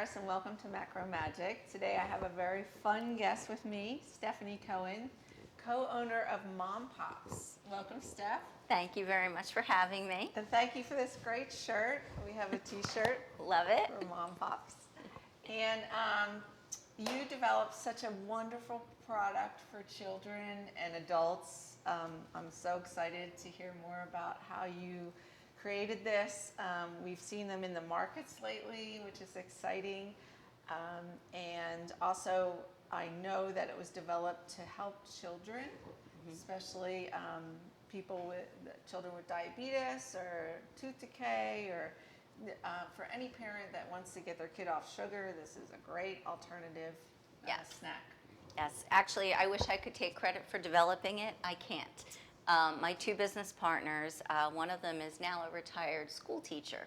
DeMaris, and welcome to Macro Magic. Today I have a very fun guest with me, Stephanie Cohen, co-owner of Mom Pops. Welcome, Steph. Thank you very much for having me. And thank you for this great shirt. We have a t-shirt. Love it. For Mom Pops. And you developed such a wonderful product for children and adults. I'm so excited to hear more about how you created this. We've seen them in the markets lately, which is exciting. And also, I know that it was developed to help children, especially children with diabetes or tooth decay, or for any parent that wants to get their kid off sugar. This is a great alternative snack. Yes, actually, I wish I could take credit for developing it. I can't. My two business partners, one of them is now a retired school teacher,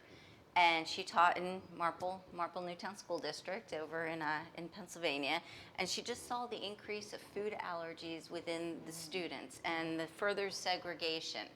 and she taught in Marple Newtown School District over in Pennsylvania, and she just saw the increase of food allergies within the students and the further segregation,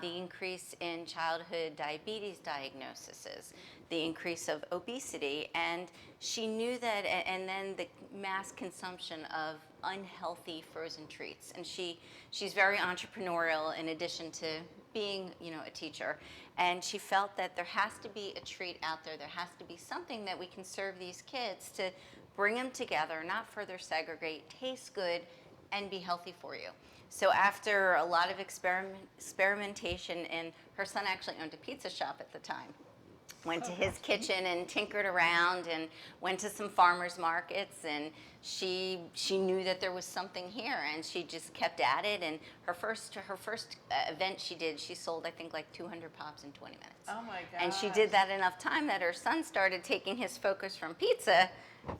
the increase in childhood diabetes diagnoses, the increase of obesity, and she knew that, and then the mass consumption of unhealthy frozen treats. And she's very entrepreneurial in addition to being, a teacher. And she felt that there has to be a treat out there. There has to be something that we can serve these kids to bring them together, not further segregate, taste good, and be healthy for you. So after a lot of experimentation, and her son actually owned a pizza shop at the time, went to his kitchen and tinkered around and went to some farmers markets, and she knew that there was something here, and she just kept at it. And her first event she sold, I think, like 200 pops in 20 minutes. Oh my gosh. And she did that enough time that her son started taking his focus from pizza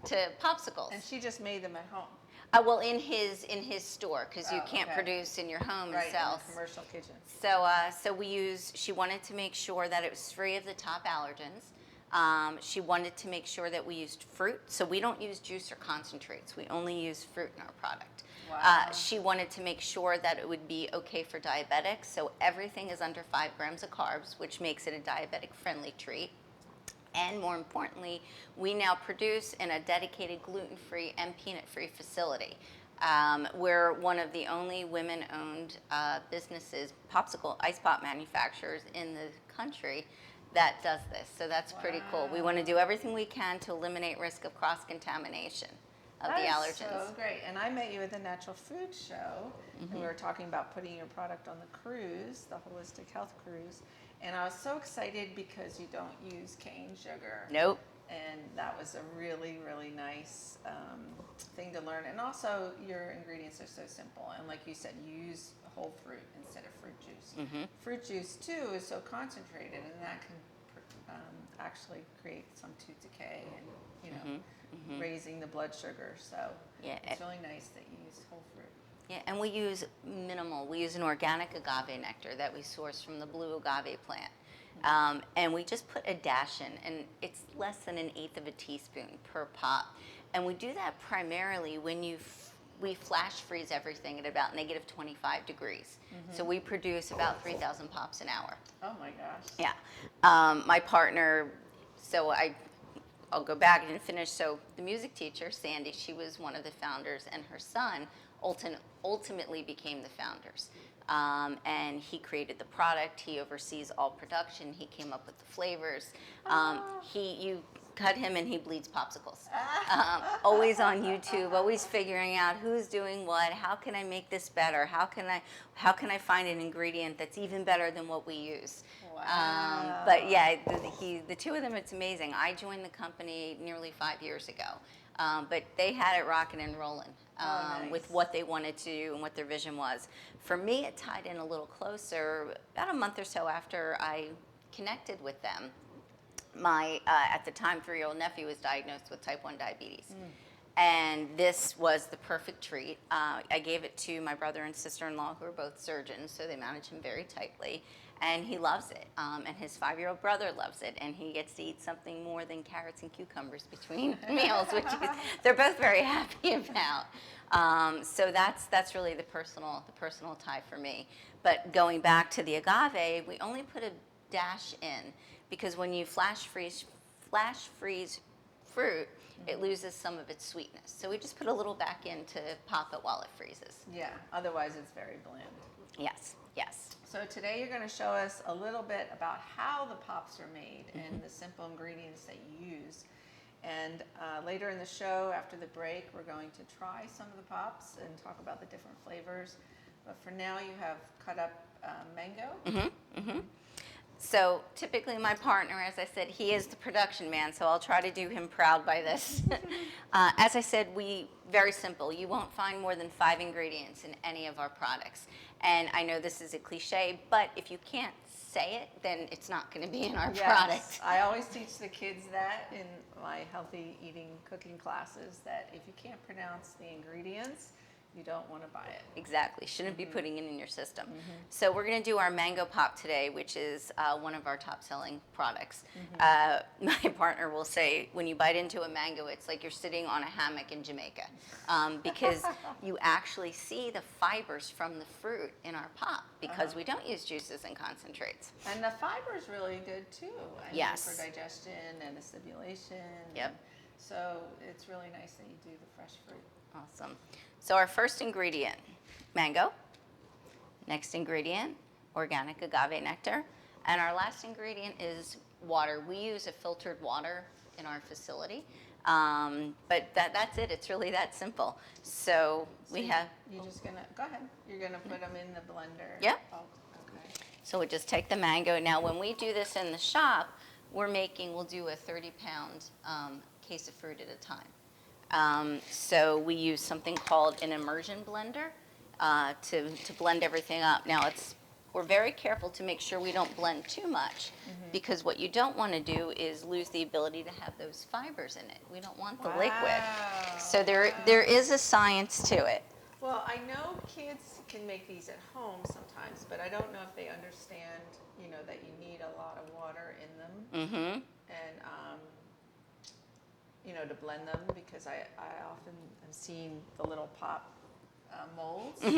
to popsicles. And she just made them at home. Well, in his store, because you can't produce in your home and sell. In a commercial kitchen. So she wanted to make sure that it was free of the top allergens. She wanted to make sure that we used fruit, so we don't use juice or concentrates. We only use fruit in our product. Wow. She wanted to make sure that it would be okay for diabetics, so everything is under 5 grams of carbs, which makes it a diabetic-friendly treat. And more importantly, we now produce in a dedicated gluten-free and peanut-free facility. We're one of the only women-owned businesses, ice pop manufacturers in the country that does this. So that's pretty cool. We want to do everything we can to eliminate risk of cross-contamination of the allergens. That's so great. And I met you at the Natural Food Show, and we were talking about putting your product on the cruise, the Holistic Health Cruise. And I was so excited because you don't use cane sugar. Nope. And that was a really, really nice thing to learn. And also, your ingredients are so simple. And like you said, you use whole fruit instead of fruit juice. Fruit juice, too, is so concentrated, and that can actually create some tooth decay and, raising the blood sugar. So it's really nice that you use whole fruit. Yeah, and we use minimal. We use an organic agave nectar that we source from the blue agave plant. And we just put a dash in, and it's less than 1/8 of a teaspoon per pop. And we do that primarily when we flash freeze everything at about -25 degrees. So we produce about 3,000 pops an hour. Oh my gosh. Yeah. My partner, I'll go back and finish. So the music teacher, Sandy, she was one of the founders, and her son ultimately became the founders. And he created the product. He oversees all production. He came up with the flavors. You cut him and he bleeds popsicles. Always on YouTube, always figuring out who's doing what. How can I make this better? How can I find an ingredient that's even better than what we use? Wow. But yeah, the two of them, it's amazing. I joined the company nearly 5 years ago. But they had it rocking and rolling nice. with what they wanted to do and what their vision was. For me, it tied in a little closer about a month or so after I connected with them. My, at the time, 3-year-old nephew was diagnosed with type 1 diabetes. And this was the perfect treat. I gave it to my brother and sister-in-law, who are both surgeons, so they manage him very tightly. And he loves it. And his 5-year-old brother loves it. And he gets to eat something more than carrots and cucumbers between meals, which they're both very happy about. So that's really the personal tie for me. But going back to the agave, we only put a dash in because when you flash freeze fruit, it loses some of its sweetness. So we just put a little back in to pop it while it freezes. Yeah, otherwise it's very bland. Yes, yes. So today you're going to show us a little bit about how the pops are made and the simple ingredients that you use. And later in the show, after the break, we're going to try some of the pops and talk about the different flavors. But for now, you have cut up mango. So typically my partner, as I said, he is the production man, so I'll try to do him proud by this. As I said, very simple. You won't find more than 5 ingredients in any of our products. And I know this is a cliche, but if you can't say it, then it's not going to be in our product. I always teach the kids that in my healthy eating cooking classes, that if you can't pronounce the ingredients, you don't want to buy it. Exactly. Shouldn't be putting it in your system. So we're going to do our mango pop today, which is one of our top-selling products. My partner will say, when you bite into a mango, it's like you're sitting on a hammock in Jamaica, because you actually see the fibers from the fruit in our pop, because we don't use juices and concentrates. And the fiber is really good too. I mean, Yes. for digestion and assimilation. Yep. So it's really nice that you do the fresh fruit. Awesome. So our first ingredient, mango. Next ingredient, organic agave nectar. And our last ingredient is water. We use a filtered water in our facility. But that's it. It's really that simple. So we have... You're just going to, go ahead. You're going to put them in the blender. Yep. Oh, okay. So we just take the mango. Now when we do this in the shop, we'll do a 30-pound case of fruit at a time. So we use something called an immersion blender to blend everything up. Now we're very careful to make sure we don't blend too much, because what you don't want to do is lose the ability to have those fibers in it. We don't want the liquid. So there is a science to it. Well, I know kids can make these at home sometimes, but I don't know if they understand, that you need a lot of water in them. And, to blend them, because I often am seeing the little pop molds, and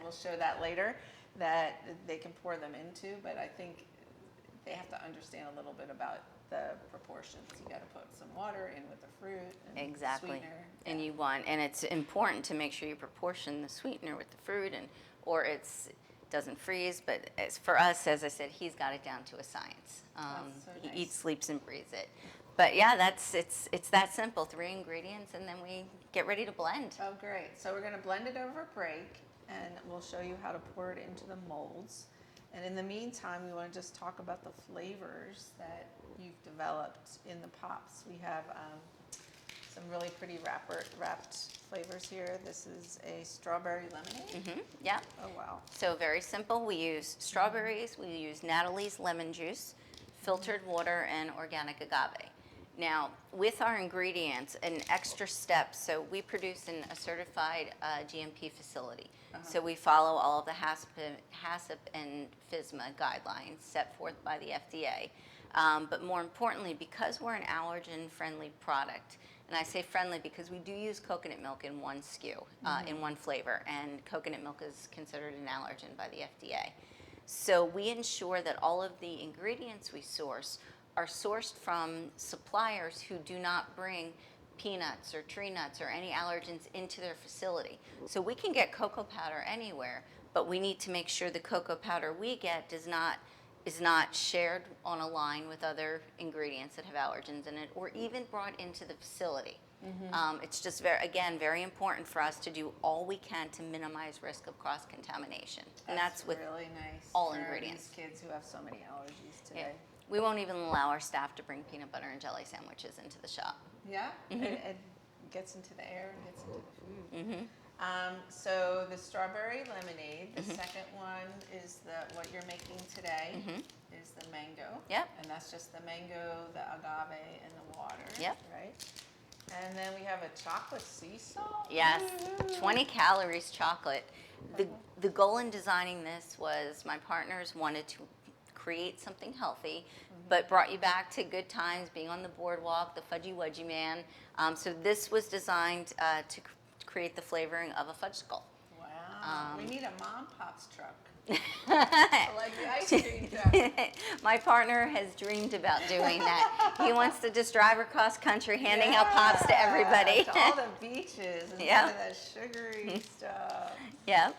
we'll show that later, that they can pour them into, but I think they have to understand a little bit about the proportions. You got to put some water in with the fruit and sweetener. And it's important to make sure you proportion the sweetener with the fruit, or it doesn't freeze. But for us, as I said, he's got it down to a science. So he eats, sleeps, and breathes it. But yeah, it's that simple. 3 ingredients, and then we get ready to blend. Oh, great. So we're going to blend it over a break, and we'll show you how to pour it into the molds. And in the meantime, we want to just talk about the flavors that you've developed in the pops. We have some really pretty wrapped flavors here. This is a strawberry lemonade. Yeah. Oh, wow. So very simple. We use strawberries. We use Natalie's lemon juice, filtered water, and organic agave. Now, with our ingredients, an extra step, so we produce in a certified GMP facility. So we follow all of the HACCP and FSMA guidelines set forth by the FDA. But more importantly, because we're an allergen-friendly product, and I say friendly because we do use coconut milk in one SKU, in one flavor, and coconut milk is considered an allergen by the FDA. So we ensure that all of the ingredients we source are sourced from suppliers who do not bring peanuts or tree nuts or any allergens into their facility. So we can get cocoa powder anywhere, but we need to make sure the cocoa powder we get is not shared on a line with other ingredients that have allergens in it, or even brought into the facility. It's just very important for us to do all we can to minimize risk of cross-contamination. And that's with really nice all for ingredients. These kids who have so many allergies today. We won't even allow our staff to bring peanut butter and jelly sandwiches into the shop. Yeah, it gets into the air and gets into the food. So the strawberry lemonade. The second one is what you're making today. Is the mango. Yep. And that's just the mango, the agave, and the water. Yep. Right. And then we have a chocolate sea salt. Yes, 20 calories chocolate. The goal in designing this was my partners wanted to create something healthy, but brought you back to good times, being on the boardwalk, the Fudgy Wudgy Man. So this was designed to create the flavoring of a fudge skull. Wow. We need a Mom Pops truck. I like the ice cream truck. My partner has dreamed about doing that. He wants to just drive across country handing out pops to everybody. To all the beaches and Yeah. some of that sugary stuff. Yep.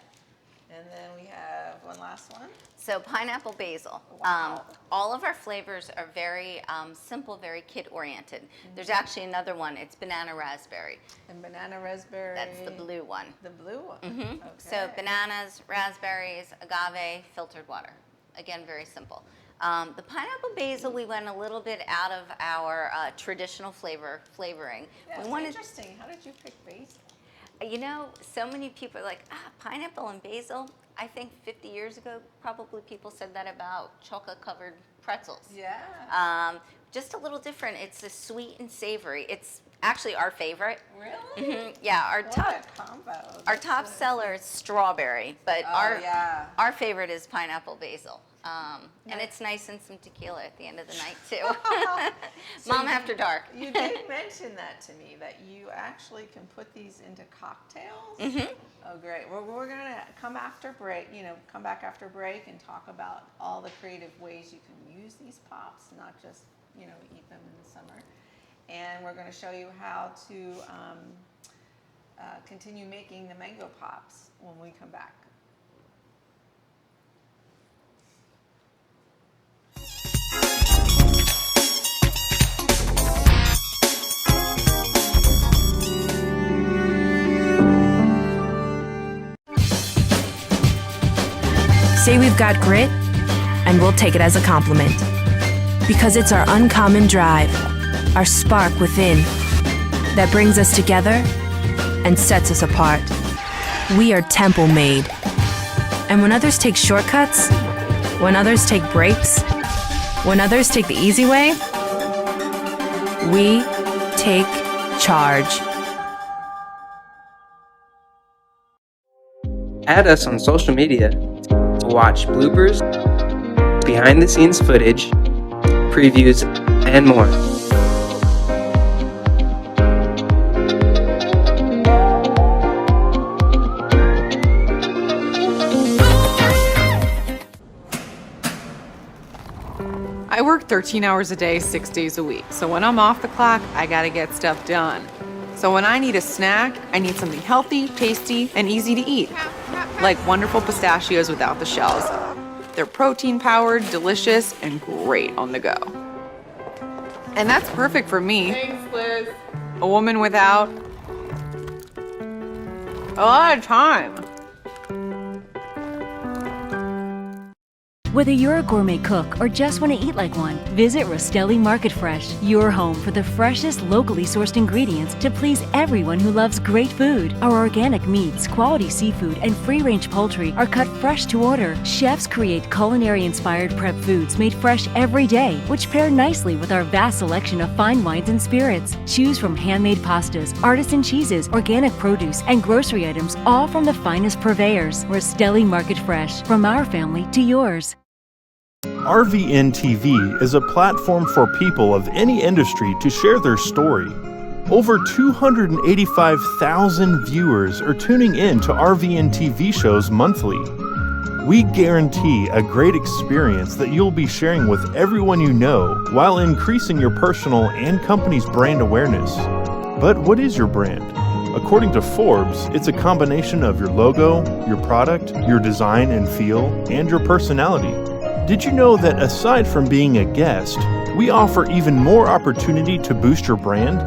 And then we have one last one. So pineapple basil. Wow. All of our flavors are very simple, very kid-oriented. There's actually another one. It's banana raspberry. And banana raspberry. That's the blue one. The blue one. Okay. Okay. So bananas, raspberries, agave, filtered water. Again, very simple. The pineapple basil, we went a little bit out of our traditional flavoring. Yeah, We it's wanted, interesting. How did you pick basil? you know, so many people are like, pineapple and basil. I think 50 years ago, probably people said that about chocolate-covered pretzels. Yeah. Just a little different. It's a sweet and savory. It's actually our favorite. Really? Yeah, our What top a combo. our top seller is strawberry, but yeah. our favorite is pineapple basil. And it's nice and some tequila at the end of the night too. Mom after dark. You did mention that to me, that you actually can put these into cocktails. Oh, great. Well, we're going to come back after break and talk about all the creative ways you can use these pops, not just, eat them in the summer. And we're going to show you how to continue making the mango pops when we come back. Say we've got grit, and we'll take it as a compliment. Because it's our uncommon drive, our spark within, that brings us together and sets us apart. We are temple made. And when others take shortcuts, when others take breaks, when others take the easy way, we take charge. Add us on social media to watch bloopers, behind-the-scenes footage, previews, and more. I work 13 hours a day, 6 days a week. So when I'm off the clock, I gotta get stuff done. So when I need a snack, I need something healthy, tasty, and easy to eat. Like wonderful pistachios without the shells. They're protein-powered, delicious, and great on the go. And that's perfect for me. Thanks, Liz. A woman without a lot of time. Whether you're a gourmet cook or just want to eat like one, visit Rostelli Market Fresh, your home for the freshest, locally sourced ingredients to please everyone who loves great food. Our organic meats, quality seafood, and free-range poultry are cut fresh to order. Chefs create culinary-inspired prep foods made fresh every day, which pair nicely with our vast selection of fine wines and spirits. Choose from handmade pastas, artisan cheeses, organic produce, and grocery items, all from the finest purveyors. Rostelli Market Fresh, from our family to yours. RVN TV is a platform for people of any industry to share their story. Over 285,000 viewers are tuning in to RVN TV shows monthly. We guarantee a great experience that you'll be sharing with everyone you know while increasing your personal and company's brand awareness. But what is your brand? According to Forbes, it's a combination of your logo, your product, your design and feel, and your personality. Did you know that aside from being a guest, we offer even more opportunity to boost your brand?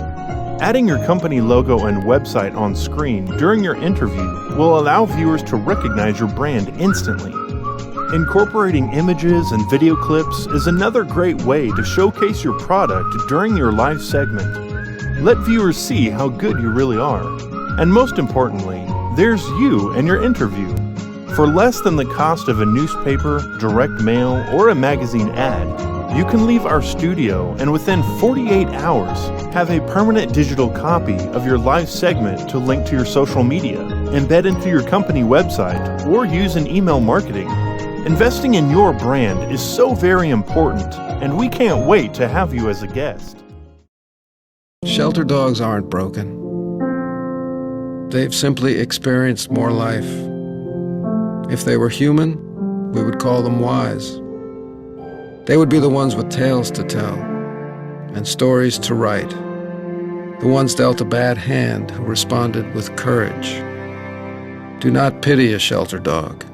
Adding your company logo and website on screen during your interview will allow viewers to recognize your brand instantly. Incorporating images and video clips is another great way to showcase your product during your live segment. Let viewers see how good you really are. And most importantly, there's you and your interview. For less than the cost of a newspaper, direct mail, or a magazine ad, you can leave our studio and within 48 hours have a permanent digital copy of your live segment to link to your social media, embed into your company website, or use in email marketing. Investing in your brand is so very important, and we can't wait to have you as a guest. Shelter dogs aren't broken. They've simply experienced more life. If they were human, we would call them wise. They would be the ones with tales to tell and stories to write, the ones dealt a bad hand who responded with courage. Do not pity a shelter dog.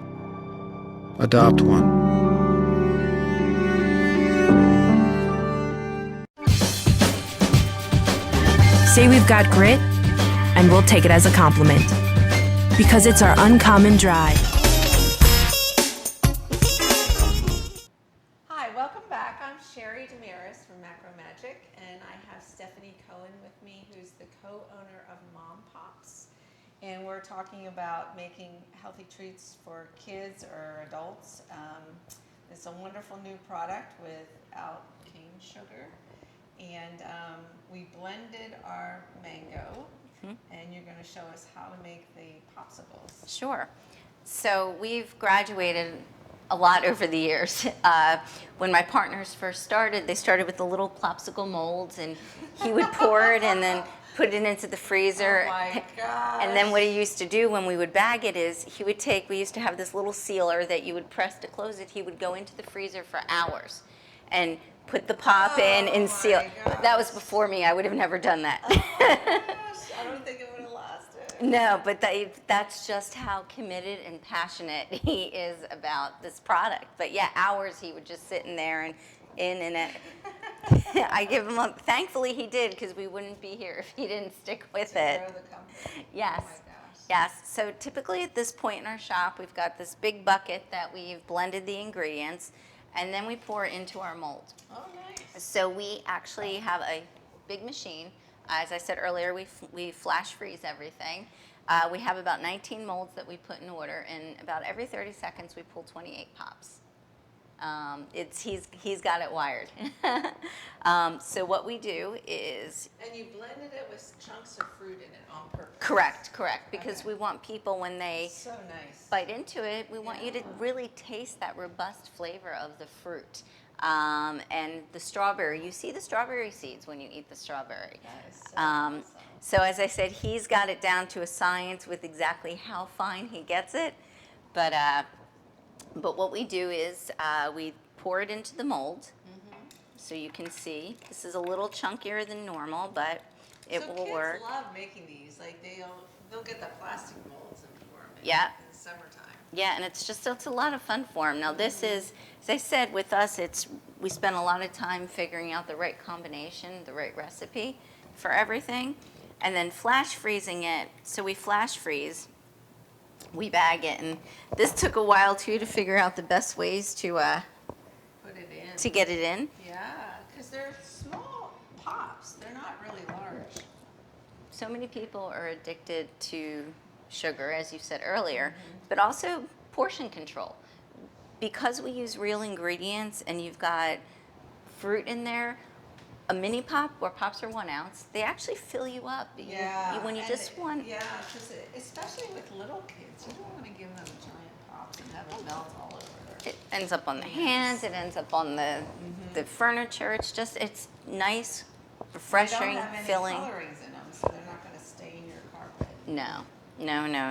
Adopt one. Say we've got grit, and we'll take it as a compliment. Because it's our uncommon drive. Hi, welcome back. I'm Sheri DeMaris from Macro Magic, and I have Stephanie Cohen with me, who's the co-owner of Mom Pops. And we're talking about making healthy treats for kids or adults. It's a wonderful new product without cane sugar. And we blended our mango, and you're going to show us how to make the popsicles. Sure. So we've graduated a lot over the years. When my partners first started, they started with the little popsicle molds, and he would pour it and then put it into the freezer. Oh my gosh. And then what he used to do when we would bag it is he would take, we used to have this little sealer that you would press to close it. He would go into the freezer for hours and put the pop in and seal. That was before me. I would have never done that. Oh my gosh, I don't think it would have lasted. No, but that's just how committed and passionate he is about this product. But yeah, hours he would just sit in there and in and out. I give him up. Thankfully he did, because we wouldn't be here if he didn't stick with it. Grow the company. Yes. Oh my gosh. Yes. So typically at this point in our shop, we've got this big bucket that we've blended the ingredients, and then we pour it into our mold. Oh, nice. So we actually have a big machine. As I said earlier, we flash freeze everything. We have about 19 molds that we put in order, and about every 30 seconds we pull 28 pops. He's got it wired. So what we do is... And you blended it with chunks of fruit in it on purpose. Correct, because Okay. we want people, when they So nice. bite into it, we want you to really taste that robust flavor of the fruit. And the strawberry, you see the strawberry seeds when you eat the strawberry. That is so awesome. So as I said, he's got it down to a science with exactly how fine he gets it. But what we do is we pour it into the mold. So you can see, this is a little chunkier than normal, but it will work. Kids love making these. Like they'll get the plastic molds and pour them in, Yeah. in the summertime. Yeah, and it's a lot of fun for him. Now this is, as I said, with us, we spend a lot of time figuring out the right combination, the right recipe for everything, and then flash freezing it. So we flash freeze, we bag it, and this took a while too to figure out the best ways to Put it in. to get it in. Yeah, because they're small pops. They're not really large. So many people are addicted to sugar, as you said earlier, but also portion control. Because we use real ingredients and you've got fruit in there, a mini pop, where pops are 1 ounce, they actually fill you up. When you and just want... Yeah, because especially with little kids, you don't want to give them giant pops and have it melt all over their... It ends up on the hands, it ends up on the furniture. It's nice, refreshing, They don't have any filling. colorings in them, so they're not going to stain your carpet. No,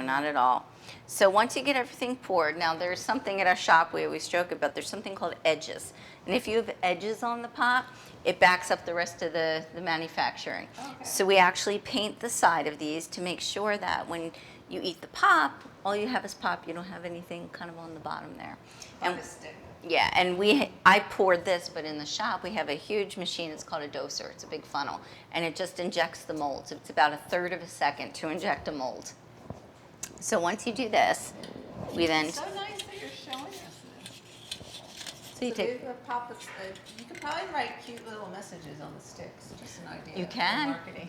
not at all. So once you get everything poured, now there's something at our shop we always joke about. There's something called edges. And if you have edges on the pop, it backs up the rest of the manufacturing. Okay. So we actually paint the side of these to make sure that when you eat the pop, all you have is pop. You don't have anything kind of on the bottom there. On a stick. Yeah, and I poured this, but in the shop we have a huge machine. It's called a doser. It's a big funnel, and it just injects the molds. It's about 1/3 of a second to inject a mold. So once you do this, we then... It's so nice that you're showing us this. So you take... You could probably write cute little messages on the sticks. Just an idea. You for can. Marketing.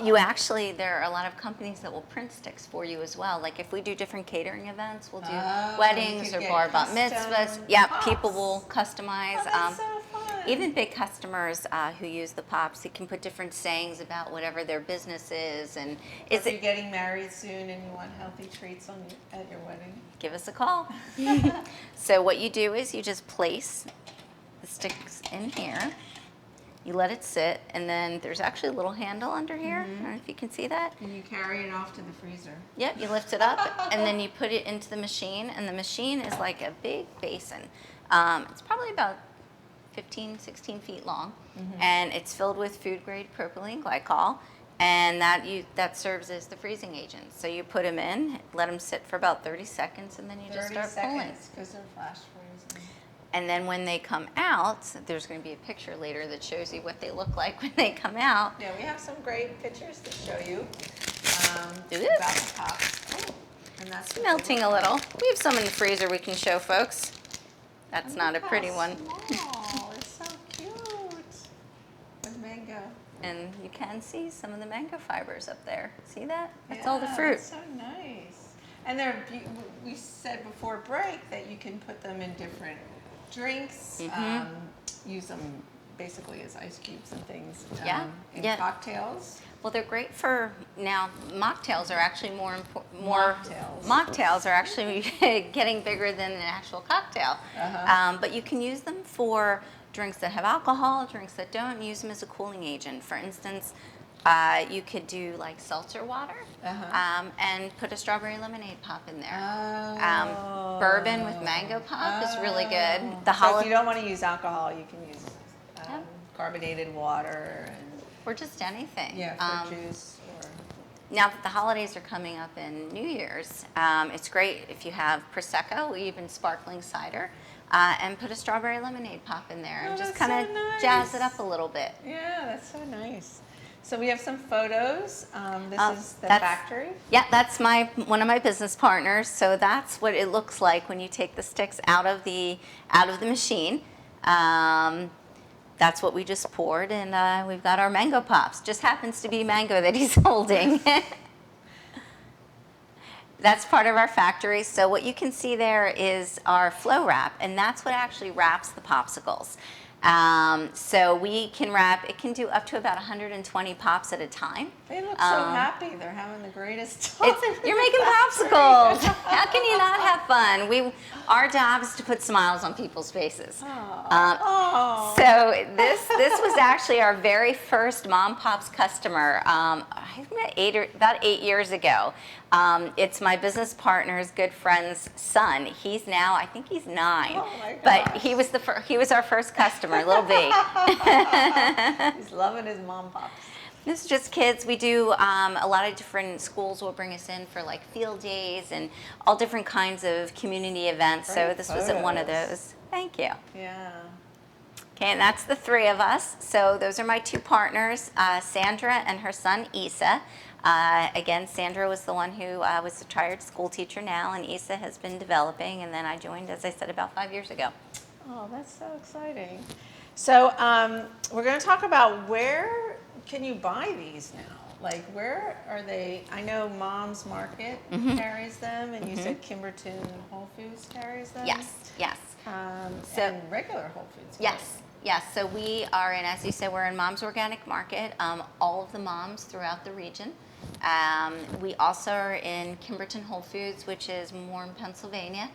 You actually, there are a lot of companies that will print sticks for you as well. Like if we do different catering events, we'll do Oh, weddings you or could bar get bat mitzvahs. custom Yeah, pops. people will customize. Oh, that's so fun. Even big customers who use the pops, they can put different sayings about whatever their business is. And If you're getting married soon and you want healthy treats at your wedding. give us a call. So what you do is you just place the sticks in here, You let it sit, and then there's actually a little handle under here. I don't know if you can see that. And you carry it off to the freezer. Yep, you lift it up, and then you put it into the machine, and the machine is like a big basin. It's probably about 15, 16 feet long, and it's filled with food-grade propylene glycol, and that serves as the freezing agent. So you put them in, let them sit for about 30 seconds, and then you just start pulling. 30 seconds, because they're flash freezing. And then when they come out, there's going to be a picture later that shows you what they look like when they come out. Yeah, we have some great pictures to show you Do this. about the pops. Oh, and that's It's melting a little. We have some in the freezer we can show folks. That's not a Look pretty how one. Small. It's so cute. With mango. And you can see some of the mango fibers up there. See that? That's all the fruit. That's so nice. And we said before break that you can put them in different drinks, use them basically as ice cubes and things. In cocktails. Well, they're great for, now, mocktails are actually Mocktails. Mocktails are actually getting bigger than an actual cocktail. But you can use them for drinks that have alcohol, drinks that don't. Use them as a cooling agent. For instance, you could do like seltzer water and put a strawberry lemonade pop in there. Bourbon with mango pop is really good. So if you don't want to use alcohol, you can use carbonated water or just anything. Yeah, fruit juice. Now that the holidays are coming up in New Year's, it's great if you have Prosecco or even sparkling cider, and put a strawberry lemonade pop in there and just kind of jazz it up a little bit. Yeah, that's so nice. So we have some photos. This is the factory. Yeah, that's one of my business partners. So that's what it looks like when you take the sticks out of the machine. That's what we just poured, and we've got our mango pops. Just happens to be mango that he's holding. That's part of our factory. So what you can see there is our flow wrap, and that's what actually wraps the popsicles. So we can wrap, it can do up to about 120 pops at a time. They look so happy. They're having the greatest time. You're making popsicles. How can you not have fun? Our job is to put smiles on people's faces. So this was actually our very first Mom Pops customer, about 8 years ago. It's my business partner's good friend's son. He's now, I think he's 9. Oh my but he was our first customer, little B. He's loving his Mom Pops. This is just kids. We do a lot of different schools will bring us in for like field days and all different kinds of community events. So this was one of those. Thank you. Yeah. Okay, and that's the 3 of us. So those are my 2 partners, Sandra and her son, Issa. Again, Sandra was the one who was a retired school teacher now, and Issa has been developing, and then I joined, as I said, about 5 years ago. Oh, that's so exciting. So we're going to talk about where can you buy these now? Like, where are they? I know Mom's Market carries them, and you said Kimberton Whole Foods carries them? Yes, yes. And regular Whole Foods. Yes. Yes, so we are in, as you said, we're in Mom's Organic Market, all of the moms throughout the region. We also are in Kimberton Whole Foods, which is more in Pennsylvania.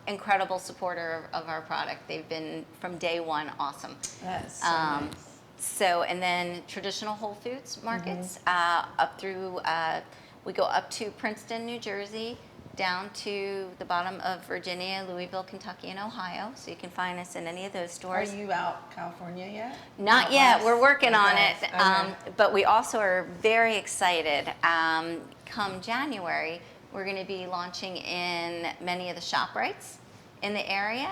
Incredible supporter of our product. They've been, from day one, awesome. That's so nice. So, and then traditional Whole Foods markets, up through, we go up to Princeton, New Jersey, down to the bottom of Virginia, Louisville, Kentucky, and Ohio. So you can find us in any of those stores. Are you out California yet? Not yet. We're working on it. Okay. But we also are very excited. Come January, we're going to be launching in many of the ShopRites in the area.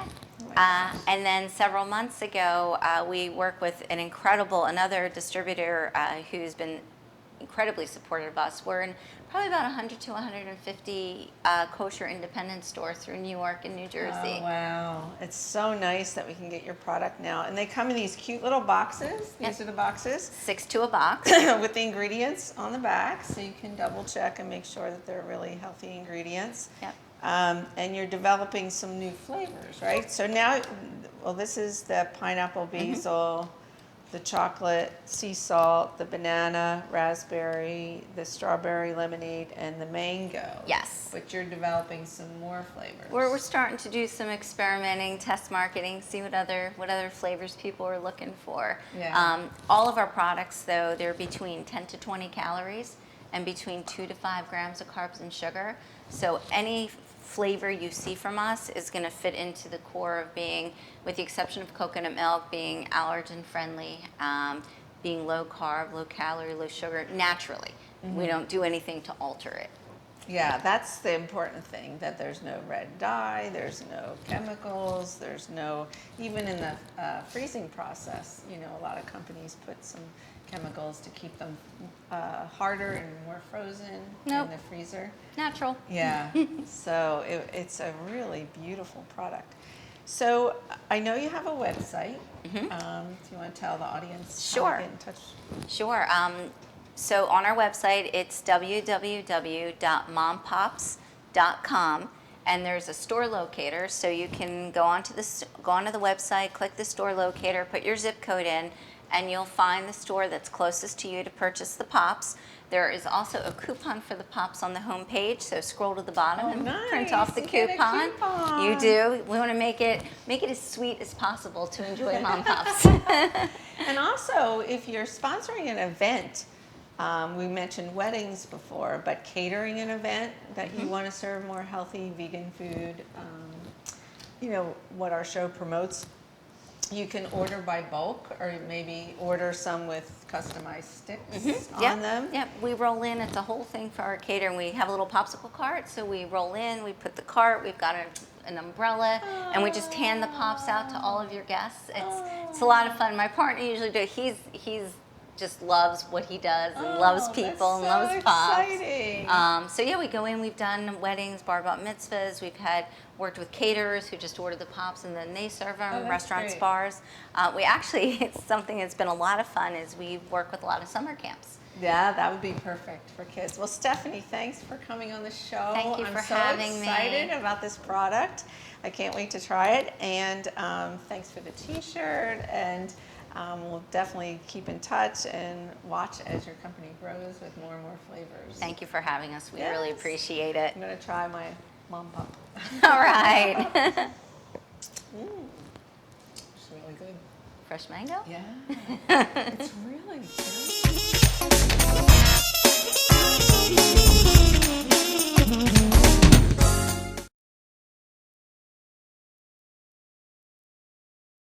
And then several months ago, we work with another distributor who's been incredibly supportive of us. We're in probably about 100 to 150 kosher independent stores through New York and New Jersey. Oh, wow. It's so nice that we can get your product now. And they come in these cute little boxes. These are the boxes. 6 to a box. With the ingredients on the back, so you can double check and make sure that they're really healthy ingredients. Yep. And you're developing some new flavors, right? So now, well, this is the pineapple basil the chocolate, sea salt, the banana, raspberry, the strawberry lemonade, and the mango. Yes. But you're developing some more flavors. We're starting to do some experimenting, test marketing, see what other flavors people are looking for. Yeah. All of our products, though, they're between 10 to 20 calories and between 2 to 5 grams of carbs and sugar. So any flavor you see from us is going to fit into the core of being, with the exception of coconut milk, being allergen friendly, being low carb, low calorie, low sugar, naturally. We don't do anything to alter it. Yeah, that's the important thing, that there's no red dye, there's no chemicals, there's no, even in the freezing process, you know, a lot of companies put some chemicals to keep them harder and more frozen Nope. in the freezer. Natural. Yeah, so it's a really beautiful product. So I know you have a website. Do you want to tell the audience how Sure. to get in touch? Sure. So on our website, it's www.mompops.com, and there's a store locator. So you can go onto the website, click the store locator, put your zip code in, and you'll find the store that's closest to you to purchase the pops. There is also a coupon for the pops on the home page, so scroll to the bottom and print off the You get a coupon. coupon. You do. We want to make it as sweet as possible to enjoy Mom Pops. And also, if you're sponsoring an event, we mentioned weddings before, but catering an event that you want to serve more healthy vegan food, you know, what our show promotes, you can order by bulk, or maybe order some with customized sticks on them. Yep, we roll in. It's a whole thing for our catering. We have a little popsicle cart, so we roll in, we put the cart, we've got an umbrella, and we just hand the pops out to all of your guests. It's a lot of fun. My partner usually does. He's just loves what he does and loves people and loves pops. Exciting. So yeah, we go in. We've done weddings, bar bat mitzvahs. We've worked with caterers who just order the pops and then they serve them. that's Restaurants, great. bars. We actually, it's something that's been a lot of fun. Is we work with a lot of summer camps. Yeah, that would be perfect for kids. Well, Stephanie, thanks for coming on the show. Thank you for I'm so having me. excited about this product. I can't wait to try it. And thanks for the T-shirt. And we'll definitely keep in touch and watch as your company grows with more and more flavors. Thank you for having us. We Yes. really appreciate it. I'm going to try my Mom Pop. All right. It's really good. Fresh mango? Yeah. It's really good.